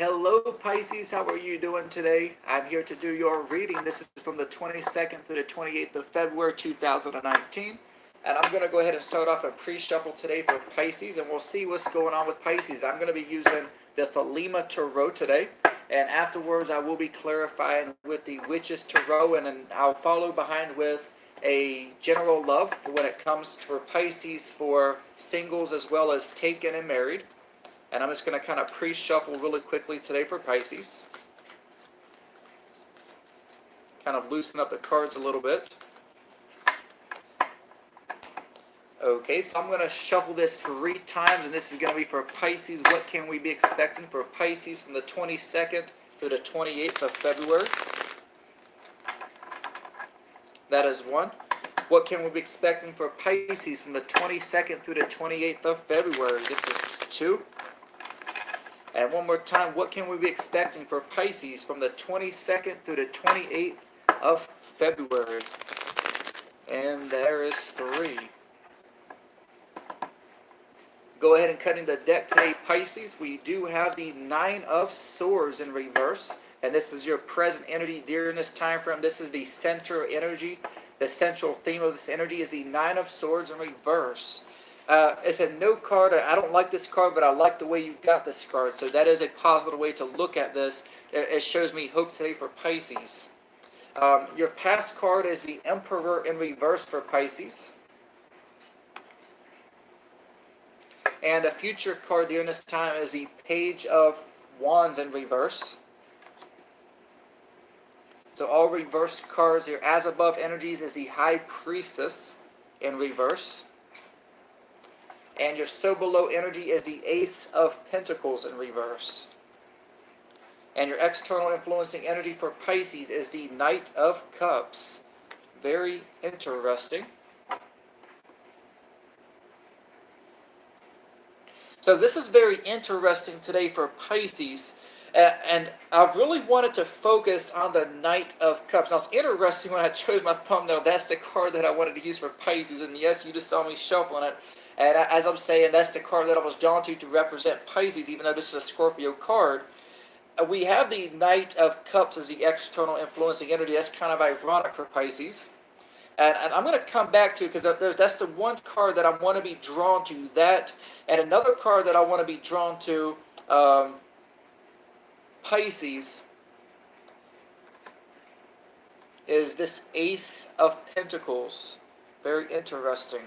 Hello Pisces, how are you doing today? I'm here to do your reading. This is from the 22nd to the 28th of February 2019. And I'm going to go ahead and start off a pre-shuffle today for Pisces, and we'll see what's going on with Pisces. I'm going to be using the Thelema Tarot today, and afterwards I will be clarifying with the Witches Tarot, and then I'll follow behind with a general love for when it comes for Pisces for singles as well as taken and married. And I'm just going to kind of pre-shuffle really quickly today for Pisces. Kind of loosen up the cards a little bit. Okay, so I'm going to shuffle this 3 times, and this is going to be for Pisces. What can we be expecting for Pisces from the 22nd to the 28th of February? That is 1. What can we be expecting for Pisces from the 22nd through the 28th of February? This is 2. And one more time, what can we be expecting for Pisces from the 22nd through the 28th of February? And there is 3. Go ahead and cut in the deck today, Pisces. We do have the 9 of Swords in reverse. And this is your present energy during this time frame. This is the center energy. The central theme of this energy is the 9 of Swords in reverse. It's a no card. I don't like this card, but I like the way you got this card. So that is a positive way to look at this. It shows me hope today for Pisces. Your past card is the Emperor in reverse for Pisces. And a future card during this time is the Page of Wands in reverse. So all reverse cards here. As above energies is the High Priestess in reverse. And your so below energy is the Ace of Pentacles in reverse. And your external influencing energy for Pisces is the Knight of Cups. Very interesting. So this is very interesting today for Pisces. And I really wanted to focus on the Knight of Cups. Now, it's interesting when I chose my thumbnail, that's the card that I wanted to use for Pisces. And yes, you just saw me shuffling it. And as I'm saying, that's the card that I was drawn to represent Pisces, even though this is a Scorpio card. We have the Knight of Cups as the external influencing energy. That's kind of ironic for Pisces. And I'm going to come back to it because that's the one card that I want to be drawn to. That, and another card that I want to be drawn to, Pisces, is this Ace of Pentacles. Very interesting.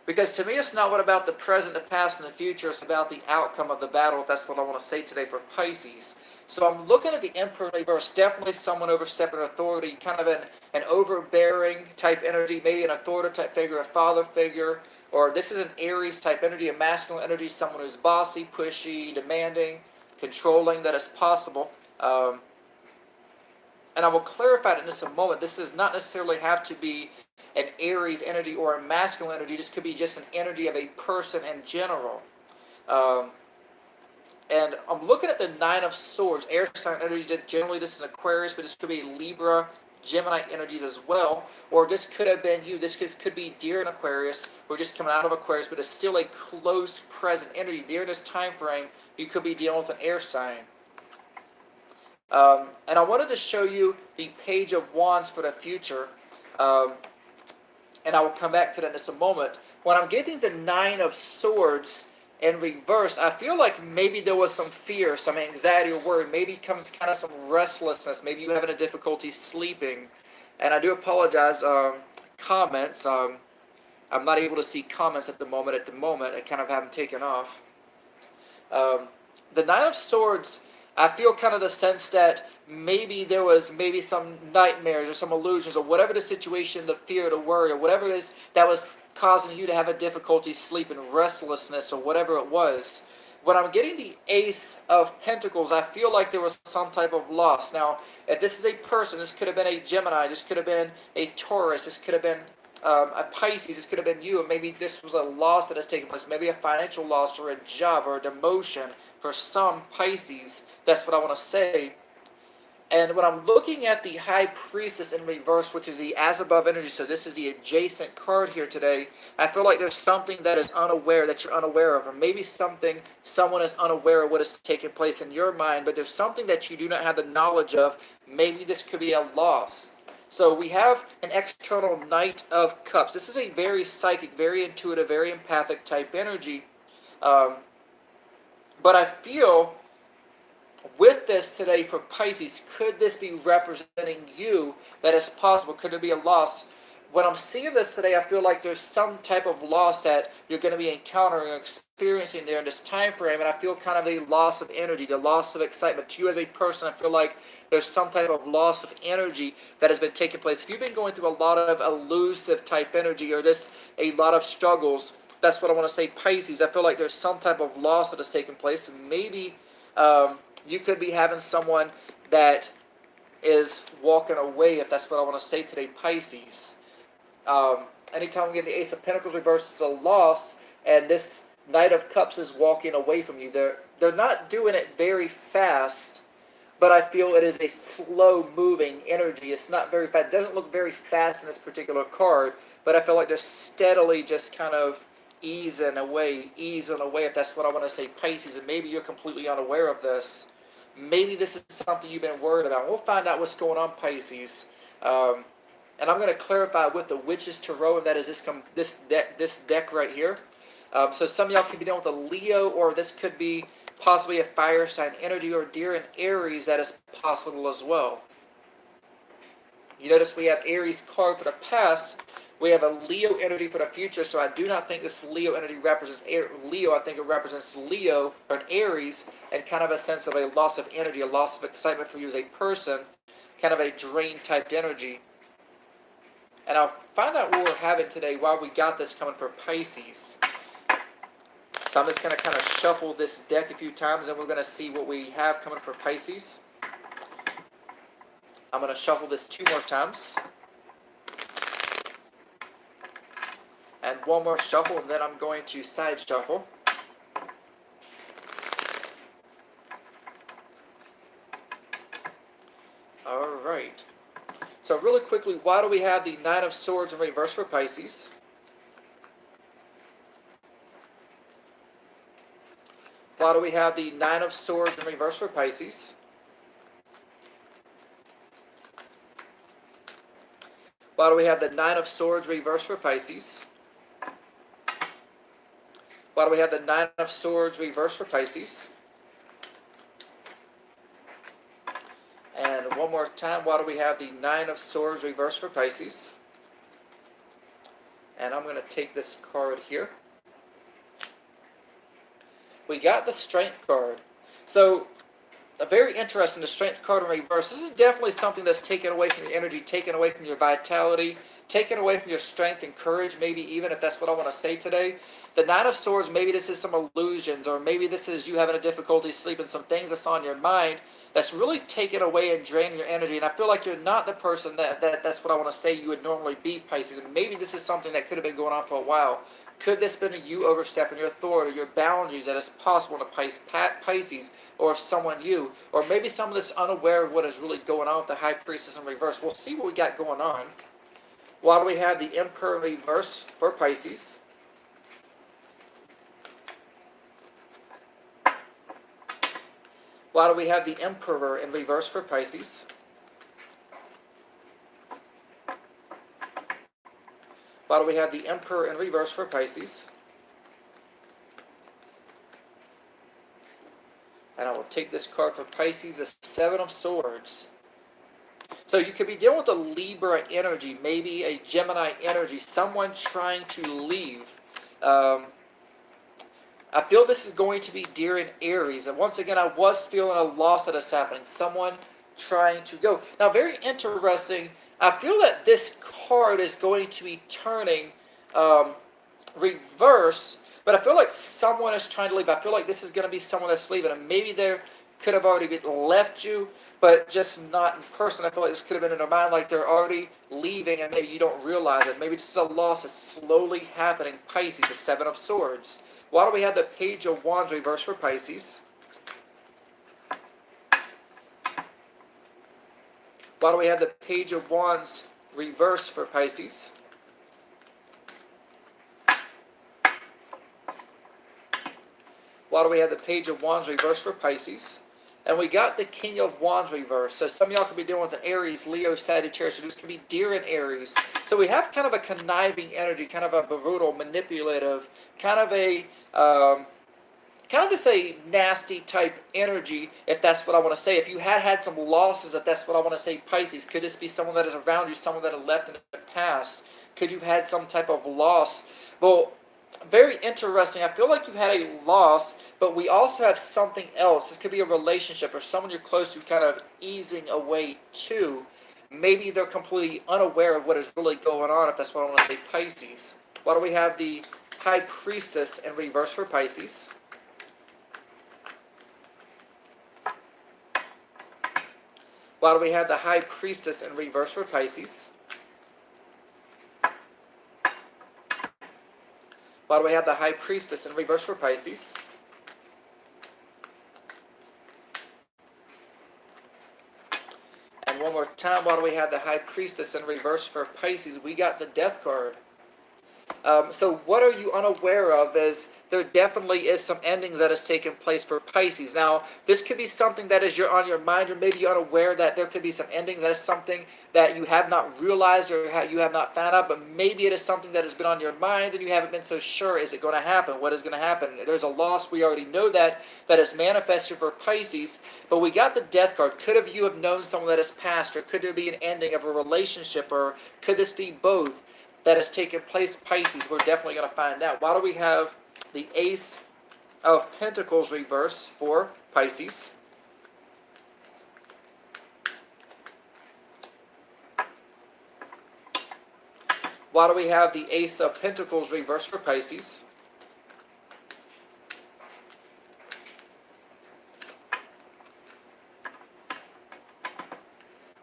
Because to me, it's not what about the present, the past, and the future. It's about the outcome of the battle. That's what I want to say today for Pisces. So I'm looking at the Emperor in reverse. Definitely someone overstepping authority, kind of an overbearing type energy, maybe an authoritative type figure, a father figure, or this is an Aries type energy, a masculine energy, someone who's bossy, pushy, demanding, controlling. That is possible. And I will clarify it in just a moment. This does not necessarily have to be an Aries energy or a masculine energy. This could be just an energy of a person in general. And I'm looking at the 9 of Swords. Air sign energy, generally this is an Aquarius, but this could be Libra, Gemini energies as well. Or this could have been you. This could be Deer in Aquarius, or just coming out of Aquarius, but it's still a close present energy. During this time frame, you could be dealing with an air sign. And I wanted to show you the Page of Wands for the future. And I will come back to that in just a moment. When I'm getting the 9 of Swords in reverse, I feel like maybe there was some fear, some anxiety or worry. Maybe comes kind of some restlessness. Maybe you having a difficulty sleeping. And I do apologize. Comments. I'm not able to see comments at the moment. I kind of have them taken off. The 9 of Swords, I feel kind of the sense that maybe there was some nightmares or some illusions or whatever the situation, the fear, the worry, or whatever it is that was causing you to have a difficulty sleeping, restlessness, or whatever it was. When I'm getting the Ace of Pentacles, I feel like there was some type of loss. Now, if this is a person, this could have been a Gemini, this could have been a Taurus, this could have been a Pisces, this could have been you, and maybe this was a loss that has taken place, maybe a financial loss or a job or a demotion for some Pisces. That's what I want to say. And when I'm looking at the High Priestess in reverse, which is the as above energy, so this is the adjacent card here today, I feel like there's something that is unaware, that you're unaware of, or maybe someone is unaware of what is taking place in your mind, but there's something that you do not have the knowledge of. Maybe this could be a loss. So we have an external Knight of Cups. This is a very psychic, very intuitive, very empathic type energy. But I feel with this today for Pisces, could this be representing you? That is possible. Could there be a loss? When I'm seeing this today, I feel like there's some type of loss that you're going to be encountering or experiencing there in this time frame, and I feel kind of a loss of energy, the loss of excitement. To you as a person, I feel like there's some type of loss of energy that has been taking place. If you've been going through a lot of elusive type energy or a lot of struggles, that's what I want to say, Pisces. I feel like there's some type of loss that has taken place, and maybe you could be having someone that is walking away, if that's what I want to say today, Pisces. Anytime we get the Ace of Pentacles reversed, it's a loss, and this Knight of Cups is walking away from you. They're not doing it very fast, but I feel it is a slow-moving energy. It's not very fast. It doesn't look very fast in this particular card, but I feel like they're steadily just kind of easing away, if that's what I want to say, Pisces, and maybe you're completely unaware of this. Maybe this is something you've been worried about. We'll find out what's going on, Pisces. And I'm going to clarify with the Witch's Tarot, and that is this deck right here. So some of y'all could be dealing with a Leo, or this could be possibly a fire sign energy, or Deer and Aries. That is possible as well. You notice we have Aries card for the past. We have a Leo energy for the future, so I do not think this Leo energy represents Leo. I think it represents Leo, or an Aries, and kind of a sense of a loss of energy, a loss of excitement for you as a person, kind of a drain type energy. And I'll find out what we're having today, why we got this coming for Pisces. So I'm just going to kind of shuffle this deck a few times, and we're going to see what we have coming for Pisces. I'm going to shuffle this 2 more times. And 1 more shuffle, and then I'm going to side shuffle. Alright. So really quickly, why do we have the Nine of Swords in reverse for Pisces? Why do we have the Nine of Swords in reverse for Pisces? Why do we have the Nine of Swords reversed for Pisces? Why do we have the Nine of Swords reversed for Pisces? And one more time, why do we have the Nine of Swords reversed for Pisces? And I'm going to take this card here. We got the Strength card. So, very interesting, the Strength card in reverse. This is definitely something that's taken away from your energy, taken away from your vitality, taken away from your strength and courage, maybe even, if that's what I want to say today. The Nine of Swords, maybe this is some illusions, or maybe this is you having a difficulty sleeping, some things that's on your mind that's really taken away and draining your energy. And I feel like you're not the person that's what I want to say you would normally be, Pisces. And maybe this is something that could have been going on for a while. Could this have been you overstepping your authority, your boundaries, that is possible to Pisces, or someone you? Or maybe some of this unaware of what is really going on with the High Priestess in reverse. We'll see what we got going on. Why do we have the Emperor in reverse for Pisces? Why do we have the Emperor in reverse for Pisces? Why do we have the Emperor in reverse for Pisces? And I will take this card for Pisces, the Seven of Swords. So you could be dealing with a Libra energy, maybe a Gemini energy, someone trying to leave. I feel this is going to be Deer and Aries. And once again, I was feeling a loss that is happening. Someone trying to go. Now, very interesting. I feel that this card is going to be turning reverse. But I feel like someone is trying to leave. I feel like this is going to be someone that's leaving. And maybe they could have already left you, but just not in person. I feel like this could have been in their mind, like they're already leaving and maybe you don't realize it. Maybe this is a loss that's slowly happening. Pisces, the Seven of Swords. Why do we have the Page of Wands reversed for Pisces? Why do we have the Page of Wands reversed for Pisces? Why do we have the Page of Wands reversed for Pisces? And we got the King of Wands reversed. So some of y'all could be dealing with an Aries, Leo, Sagittarius. So this could be Deer and Aries. So we have kind of a conniving energy, kind of a brutal, manipulative, kind of a just a nasty type energy, if that's what I want to say. If you had some losses, if that's what I want to say, Pisces, could this be someone that is around you, someone that has left in the past? Could you have had some type of loss? Well, very interesting. I feel like you had a loss, but we also have something else. This could be a relationship or someone you're close to kind of easing away to. Maybe they're completely unaware of what is really going on, if that's what I want to say, Pisces. Why do we have the High Priestess in reverse for Pisces? Why do we have the High Priestess in reverse for Pisces? Why do we have the High Priestess in reverse for Pisces? And one more time, why do we have the High Priestess in reverse for Pisces? We got the Death card. So what are you unaware of is there definitely is some endings that has taken place for Pisces. Now, this could be something that is on your mind, or maybe you're unaware that there could be some endings. That is something that you have not realized or you have not found out, but maybe it is something that has been on your mind and you haven't been so sure. Is it going to happen? What is going to happen? There's a loss. We already know that is manifested for Pisces, but we got the Death card. Could you have known someone that has passed, or could there be an ending of a relationship, or could this be both that has taken place, Pisces? We're definitely going to find out. Why do we have the Ace of Pentacles reverse for Pisces? Why do we have the Ace of Pentacles reverse for Pisces?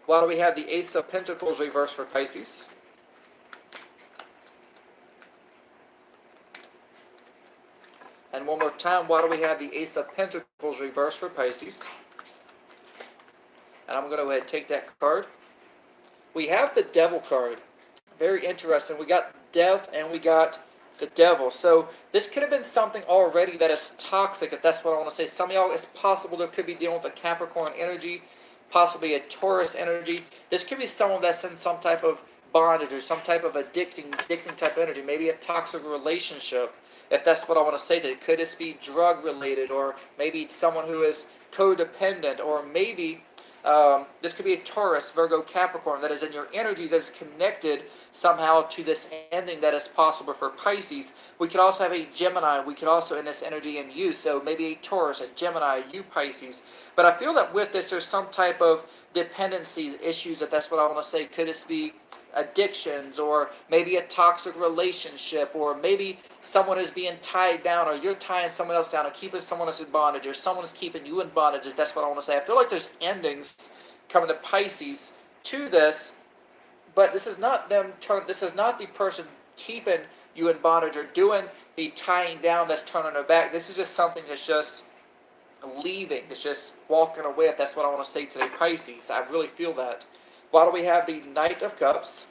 Why do we have the Ace of Pentacles reverse for Pisces? And one more time, why do we have the Ace of Pentacles reversed for Pisces? And I'm going to go ahead and take that card. We have the Devil card. Very interesting. We got Death and we got the Devil. So this could have been something already that is toxic, if that's what I want to say. Some of y'all, it's possible there could be dealing with a Capricorn energy, possibly a Taurus energy. This could be someone that's in some type of bondage or some type of addicting type energy, maybe a toxic relationship. If that's what I want to say today. Could this be drug related, or maybe someone who is codependent, or maybe this could be a Taurus, Virgo, Capricorn that is in your energies, that is connected somehow to this ending that is possible for Pisces. We could also have a Gemini. We could also in this energy in you. So maybe a Taurus, a Gemini, you Pisces. But I feel that with this, there's some type of dependency issues, if that's what I want to say. Could this be addictions, or maybe a toxic relationship, or maybe someone is being tied down, or you're tying someone else down, or keeping someone else in bondage, or someone is keeping you in bondage, if that's what I want to say. I feel like there's endings coming to Pisces to this, but this is not this is not the person keeping you in bondage or doing the tying down that's turning their back. This is just something that's just leaving. It's just walking away, if that's what I want to say today, Pisces. I really feel that. Why do we have the Knight of Cups?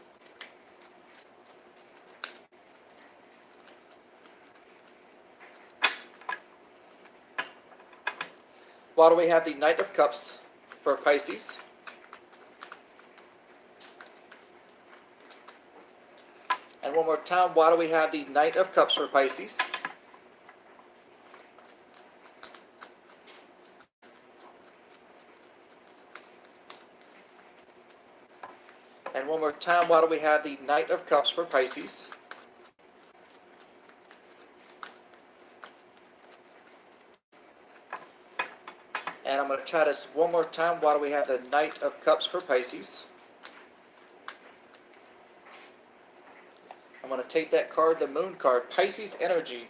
Why do we have the Knight of Cups for Pisces? And one more time, why do we have the Knight of Cups for Pisces? And one more time, why do we have the Knight of Cups for Pisces? And I'm going to try this one more time. Why do we have the Knight of Cups for Pisces? I'm going to take that card, the Moon card, Pisces energy.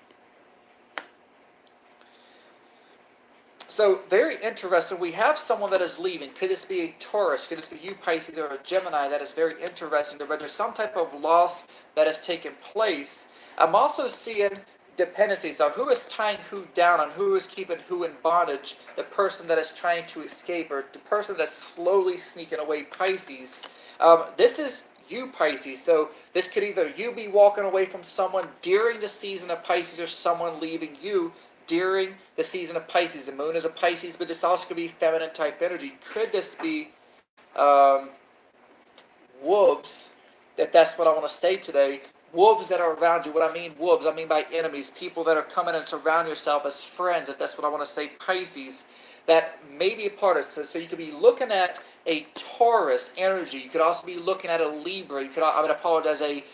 So, very interesting. We have someone that is leaving. Could this be a Taurus? Could this be you, Pisces, or a Gemini? That is very interesting. But there's some type of loss that has taken place. I'm also seeing dependencies on who is tying who down, on who is keeping who in bondage, the person that is trying to escape, or the person that's slowly sneaking away, Pisces. This is you, Pisces. So this could either you be walking away from someone during the season of Pisces, or someone leaving you during the season of Pisces. The moon is a Pisces, but this also could be feminine type energy. Could this be wolves? That's what I want to say today. Wolves that are around you. What I mean wolves, I mean by enemies, people that are coming and surround yourself as friends, if that's what I want to say, Pisces, that may be a part of it. So you could be looking at a Taurus energy. You could also be looking at a Libra. You could, I would apologize, a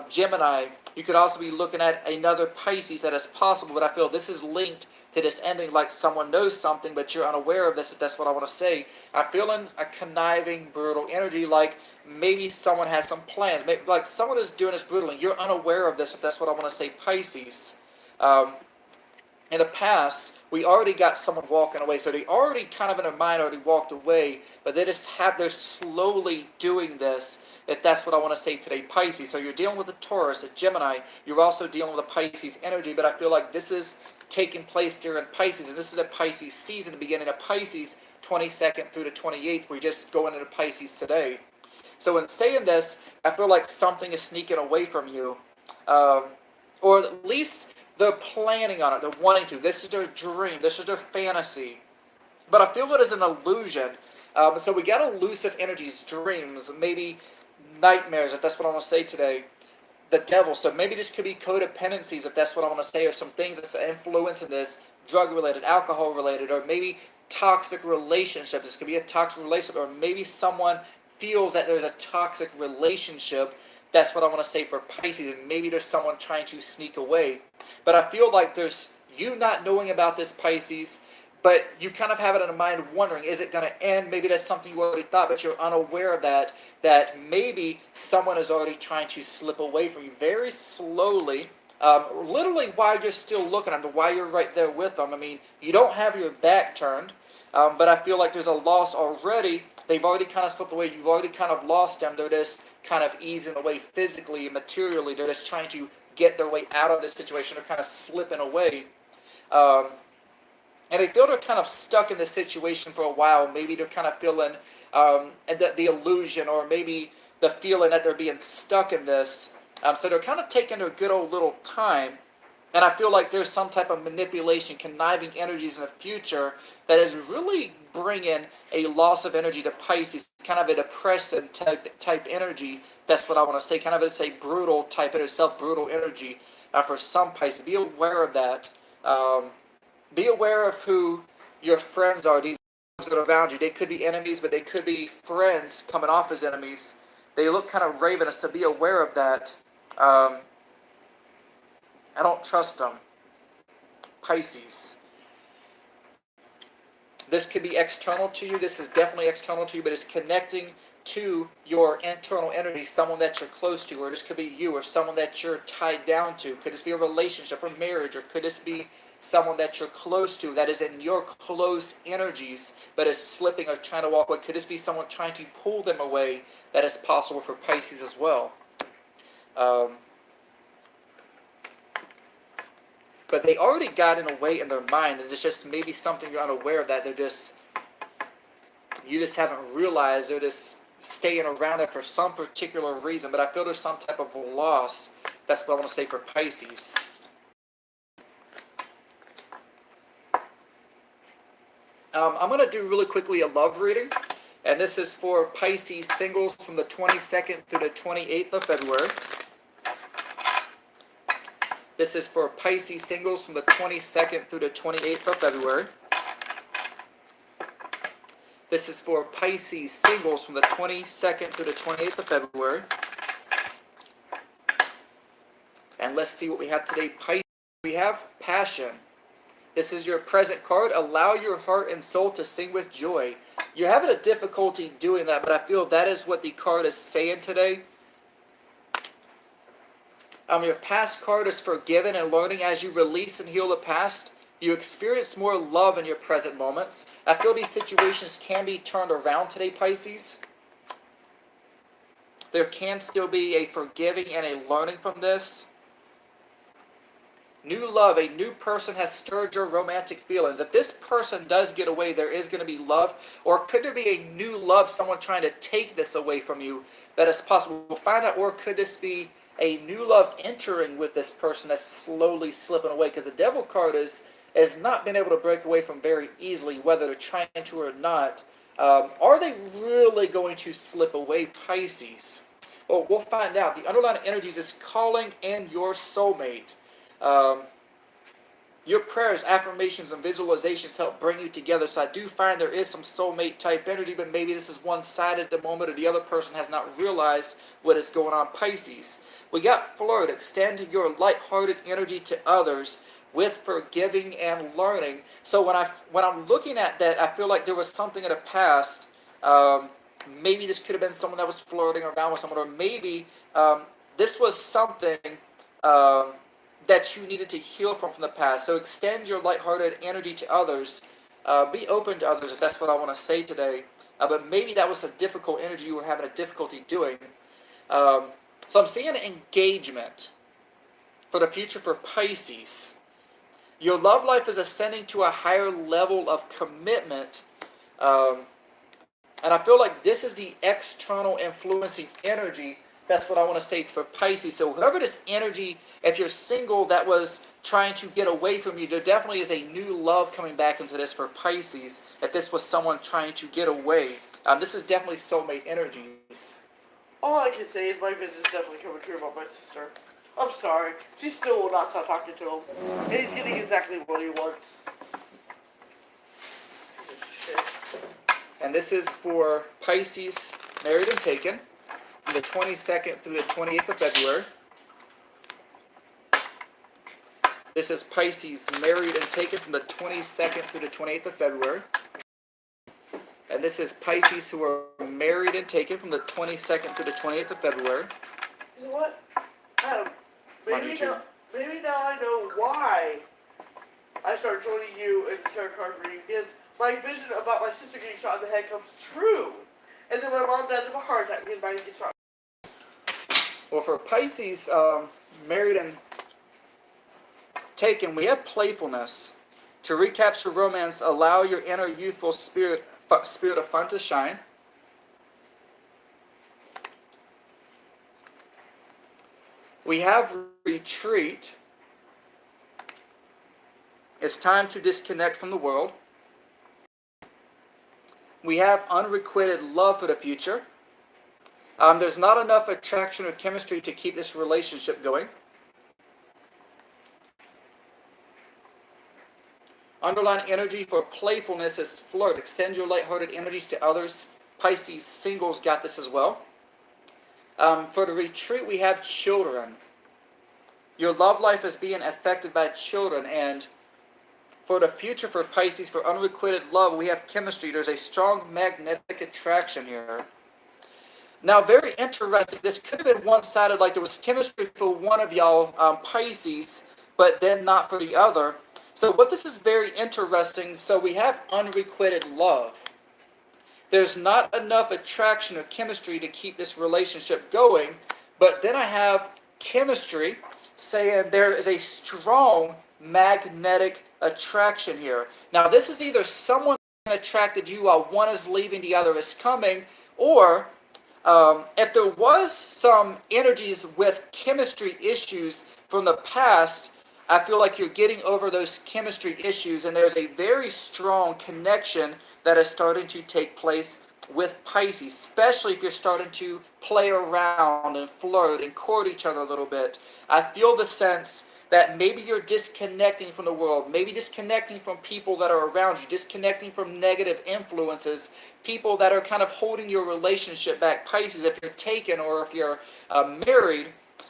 Gemini. You could also be looking at another Pisces that is possible, but I feel this is linked to this ending, like someone knows something, but you're unaware of this, if that's what I want to say. I'm feeling a conniving, brutal energy, like maybe someone has some plans. Maybe, like someone is doing this brutally. You're unaware of this, if that's what I want to say, Pisces. In the past, we already got someone walking away, so they already kind of in their mind already walked away, but they're slowly doing this, if that's what I want to say today, Pisces. So you're dealing with a Taurus, a Gemini, you're also dealing with a Pisces energy, but I feel like this is taking place during Pisces, and this is a Pisces season, the beginning of Pisces, 22nd through the 28th. We're just going into Pisces today. So in saying this, I feel like something is sneaking away from you, or at least they're planning on it, they're wanting to. This is their dream, this is their fantasy. But I feel it is an illusion. So we got elusive energies, dreams, maybe nightmares, if that's what I want to say today. The devil. So maybe this could be codependencies, if that's what I want to say, or some things that's influencing this, drug-related, alcohol-related, or maybe toxic relationships. This could be a toxic relationship, or maybe someone feels that there's a toxic relationship. That's what I want to say for Pisces, and maybe there's someone trying to sneak away. But I feel like there's you not knowing about this, Pisces, but you kind of have it in your mind wondering, is it going to end? Maybe that's something you already thought, but you're unaware of that maybe someone is already trying to slip away from you very slowly, literally while you're still looking at them, while you're right there with them. I mean, you don't have your back turned, but I feel like there's a loss already. They've already kind of slipped away. You've already kind of lost them. They're just kind of easing away physically and materially. They're just trying to get their way out of this situation. They're kind of slipping away. And they feel they're kind of stuck in this situation for a while. Maybe they're kind of feeling the illusion, or maybe the feeling that they're being stuck in this. So they're kind of taking their good old little time. And I feel like there's some type of manipulation, conniving energies in the future that is really bringing a loss of energy to Pisces, kind of a depressive type energy. That's what I want to say, kind of a brutal type of self-brutal energy for some Pisces. Be aware of that. Be aware of who your friends are, these that are around you. They could be enemies, but they could be friends coming off as enemies. They look kind of ravenous, so be aware of that. I don't trust them. Pisces. This could be external to you. This is definitely external to you, but it's connecting to your internal energy, someone that you're close to, or this could be you, or someone that you're tied down to. Could this be a relationship or marriage, or could this be someone that you're close to that is in your close energies but is slipping or trying to walk away? Could this be someone trying to pull them away? That is possible for Pisces as well. But they already got in a way in their mind, and it's just maybe something you're unaware of, that you just haven't realized. They're just staying around it for some particular reason, but I feel there's some type of loss. That's what I want to say for Pisces. I'm going to do really quickly a love reading, and this is for Pisces singles from the 22nd through the 28th of February. This is for Pisces singles from the 22nd through the 28th of February. This is for Pisces singles from the 22nd through the 28th of February. And let's see what we have today. Pisces, we have passion. This is your present card. Allow your heart and soul to sing with joy. You're having a difficulty doing that, but I feel that is what the card is saying today. Your past card is forgiven and learning. As you release and heal the past, you experience more love in your present moments. I feel these situations can be turned around today, Pisces. There can still be a forgiving and a learning from this. New love, a new person has stirred your romantic feelings. If this person does get away, there is going to be love. Or could there be a new love, someone trying to take this away from you that is possible? We'll find out. Or could this be a new love entering with this person that's slowly slipping away? Because the devil card has not been able to break away from very easily, whether they're trying to or not. Are they really going to slip away, Pisces? Well, we'll find out. The underlying energies is calling in your soulmate. Your prayers, affirmations, and visualizations help bring you together. So I do find there is some soulmate type energy, but maybe this is one-sided at the moment, or the other person has not realized what is going on, Pisces. We got flirt, extend your light-hearted energy to others with forgiving and learning. So when I'm looking at that, I feel like there was something in the past. Maybe this could have been someone that was flirting around with someone, or maybe this was something that you needed to heal from the past. So extend your lighthearted energy to others. Be open to others, if that's what I want to say today. But maybe that was a difficult energy you were having a difficulty doing. So I'm seeing engagement for the future for Pisces. Your love life is ascending to a higher level of commitment. And I feel like this is the external influencing energy. That's what I want to say for Pisces. So whoever this energy, if you're single, that was trying to get away from you, there definitely is a new love coming back into this for Pisces. If this was someone trying to get away. This is definitely soulmate energies. All I can say is my vision is definitely coming true about my sister. I'm sorry. She still will not stop talking to him. And he's getting exactly what he wants. And this is for Pisces, married and taken, from the 22nd through the 28th of February. This is Pisces, married and taken, from the 22nd through the 28th of February. And this is Pisces who are married and taken from the 22nd through the 28th of February. You know what? Maybe now I know why I started joining you in the tarot card reading, because my vision about my sister getting shot in the head comes true. And then my mom dies of a heart attack because mine gets shot. Well, for Pisces, married and taken, we have playfulness. To recapture romance, allow your inner youthful spirit of fun to shine. We have retreat. It's time to disconnect from the world. We have unrequited love for the future. There's not enough attraction or chemistry to keep this relationship going. Underlying energy for playfulness is flirt. Extend your lighthearted energies to others. Pisces singles got this as well. For the retreat, we have children. Your love life is being affected by children. And for the future for Pisces, for unrequited love, we have chemistry. There's a strong magnetic attraction here. Now, very interesting. This could have been one-sided, like there was chemistry for one of y'all, Pisces, but then not for the other. So what this is very interesting, so we have unrequited love. There's not enough attraction or chemistry to keep this relationship going, but then I have chemistry saying there is a strong magnetic attraction here. Now this is either someone attracted you while one is leaving, the other is coming, or if there was some energies with chemistry issues from the past, I feel like you're getting over those chemistry issues, and there's a very strong connection that is starting to take place with Pisces, especially if you're starting to play around and flirt and court each other a little bit. I feel the sense that maybe you're disconnecting from the world, maybe disconnecting from people that are around you, disconnecting from negative influences, people that are kind of holding your relationship back. Pisces, if you're taken or if you're married,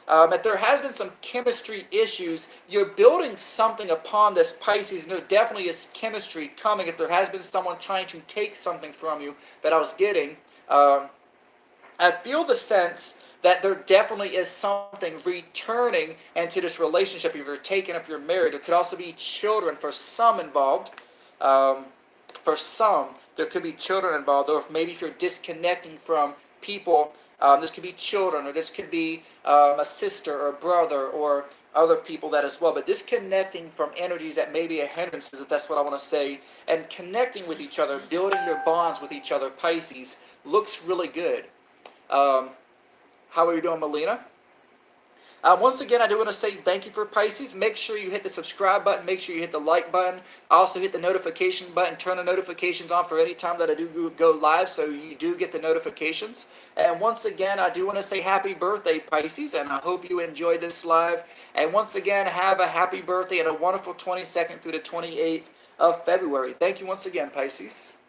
if there has been some chemistry issues, you're building something upon this, Pisces, and there definitely is chemistry coming. If there has been someone trying to take something from you that I was getting, I feel the sense that there definitely is something returning into this relationship. If you're taken, if you're married, there could also be children for some involved. For some, there could be children involved, or maybe if you're disconnecting from people, this could be children, or this could be a sister or a brother, or other people that as well. But disconnecting from energies that may be a hindrance, if that's what I want to say, and connecting with each other, building your bonds with each other, Pisces, looks really good. How are you doing, Melina? Once again, I do want to say thank you for Pisces. Make sure you hit the subscribe button. Make sure you hit the like button. Also hit the notification button. Turn the notifications on for any time that I do go live so you do get the notifications. And once again, I do want to say happy birthday, Pisces, and I hope you enjoyed this live. And once again, have a happy birthday and a wonderful 22nd through the 28th of February. Thank you once again, Pisces.